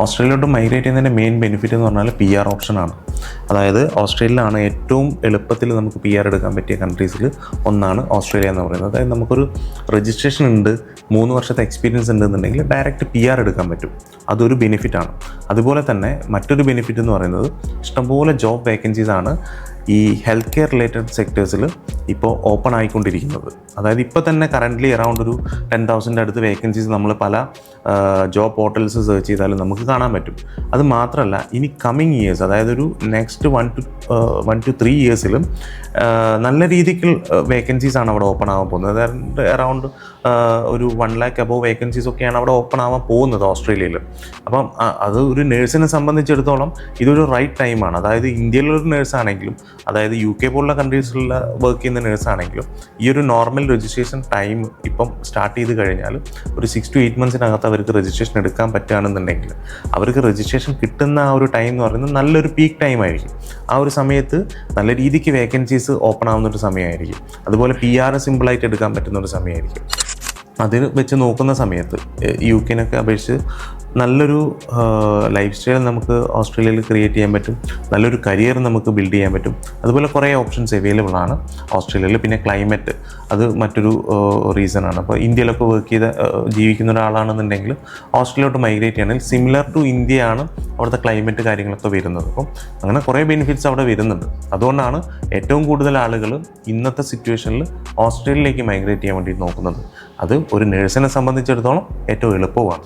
ഓസ്ട്രേലിയയിലോട്ട് migrate ചെയ്യുന്നതിൻ്റെ main benefit എന്ന് പറഞ്ഞാൽ PR ഓപ്ഷനാണ്. അതായത് ഓസ്ട്രേലിയയിലാണ് ഏറ്റവും എളുപ്പത്തിൽ നമുക്ക് PR എടുക്കാൻ പറ്റിയ കൺട്രീസിൽ ഒന്നാണ് ഓസ്ട്രേലിയ എന്ന് പറയുന്നത്. അതായത് നമുക്കൊരു രജിസ്ട്രേഷൻ ഉണ്ട്, 3 വർഷത്തെ എക്സ്പീരിയൻസ് ഉണ്ടെന്നുണ്ടെങ്കിൽ ഡയറക്റ്റ് PR എടുക്കാൻ പറ്റും. അതൊരു ബെനിഫിറ്റാണ്. അതുപോലെ തന്നെ മറ്റൊരു ബെനിഫിറ്റ് എന്ന് പറയുന്നത് ഇഷ്ടംപോലെ ജോബ് വേക്കൻസീസാണ് ഈ ഹെൽത്ത് കെയർ റിലേറ്റഡ് സെക്ടേഴ്സിൽ ഇപ്പോൾ ഓപ്പൺ ആയിക്കൊണ്ടിരിക്കുന്നത്. അതായത് ഇപ്പോൾ തന്നെ കറൻ്റ്ലി അറൗണ്ട് ഒരു 10,000 അടുത്ത് വേക്കൻസീസ് നമ്മൾ പല ജോബ് പോർട്ടൽസ് സെർച്ച് ചെയ്താലും നമുക്ക് കാണാൻ പറ്റും. അത് മാത്രമല്ല, ഇനി കമ്മിങ് ഇയേഴ്സ്, അതായത് ഒരു നെക്സ്റ്റ് 1 to 3 ഇയേഴ്സിലും നല്ല രീതിക്ക് വേക്കൻസീസാണ് അവിടെ ഓപ്പൺ ആവാൻ പോകുന്നത്. അതായത് അറൗണ്ട് ഒരു 1 lakh അബോവ് വേക്കൻസീസ് ഒക്കെയാണ് അവിടെ ഓപ്പൺ ആവാൻ പോകുന്നത് ഓസ്ട്രേലിയയിൽ. അപ്പം അത് ഒരു നേഴ്സിനെ സംബന്ധിച്ചിടത്തോളം ഇതൊരു റൈറ്റ് ടൈമാണ്. അതായത് ഇന്ത്യയിലൊരു നേഴ്സാണെങ്കിലും, അതായത് UK പോലുള്ള കൺട്രീസിലുള്ള വർക്ക് ചെയ്യുന്ന നേഴ്സാണെങ്കിലും, ഈ ഒരു നോർമൽ രജിസ്ട്രേഷൻ ടൈം ഇപ്പം സ്റ്റാർട്ട് ചെയ്ത് കഴിഞ്ഞാൽ ഒരു 6 to 8 മന്ത്സിനകത്ത് അവർക്ക് രജിസ്ട്രേഷൻ എടുക്കാൻ പറ്റുകയാണെന്നുണ്ടെങ്കിൽ അവർക്ക് രജിസ്ട്രേഷൻ കിട്ടുന്ന ആ ഒരു ടൈം എന്ന് പറയുന്നത് നല്ലൊരു പീക്ക് ടൈം ആയിരിക്കും. ആ ഒരു സമയത്ത് നല്ല രീതിക്ക് വേക്കൻസീസ് ഓപ്പൺ ആവുന്നൊരു സമയമായിരിക്കും. അതുപോലെ PR സിമ്പിളായിട്ട് എടുക്കാൻ പറ്റുന്നൊരു സമയമായിരിക്കും. അതിൽ വെച്ച് നോക്കുന്ന സമയത്ത് UK അപേക്ഷിച്ച് നല്ലൊരു ലൈഫ് സ്റ്റൈൽ നമുക്ക് ഓസ്ട്രേലിയയിൽ ക്രിയേറ്റ് ചെയ്യാൻ പറ്റും. നല്ലൊരു കരിയർ നമുക്ക് ബിൽഡ് ചെയ്യാൻ പറ്റും. അതുപോലെ കുറേ ഓപ്ഷൻസ് അവൈലബിൾ ആണ് ഓസ്ട്രേലിയയിൽ. പിന്നെ ക്ലൈമറ്റ്, അത് മറ്റൊരു റീസണാണ്. അപ്പോൾ ഇന്ത്യയിലൊക്കെ വർക്ക് ചെയ്ത് ജീവിക്കുന്ന ഒരാളാണെന്നുണ്ടെങ്കിൽ ഓസ്ട്രേലിയയിലോട്ട് മൈഗ്രേറ്റ് ചെയ്യണമെങ്കിൽ സിമിലർ ടു ഇന്ത്യയാണ് അവിടുത്തെ ക്ലൈമറ്റ് കാര്യങ്ങളൊക്കെ വരുന്നത്. അപ്പം അങ്ങനെ കുറേ ബെനിഫിറ്റ്സ് അവിടെ വരുന്നുണ്ട്. അതുകൊണ്ടാണ് ഏറ്റവും കൂടുതൽ ആളുകൾ ഇന്നത്തെ സിറ്റുവേഷനിൽ ഓസ്ട്രേലിയയിലേക്ക് മൈഗ്രേറ്റ് ചെയ്യാൻ വേണ്ടി നോക്കുന്നത്. അത് ഒരു നേഴ്സിനെ സംബന്ധിച്ചിടത്തോളം ഏറ്റവും എളുപ്പമാണ്.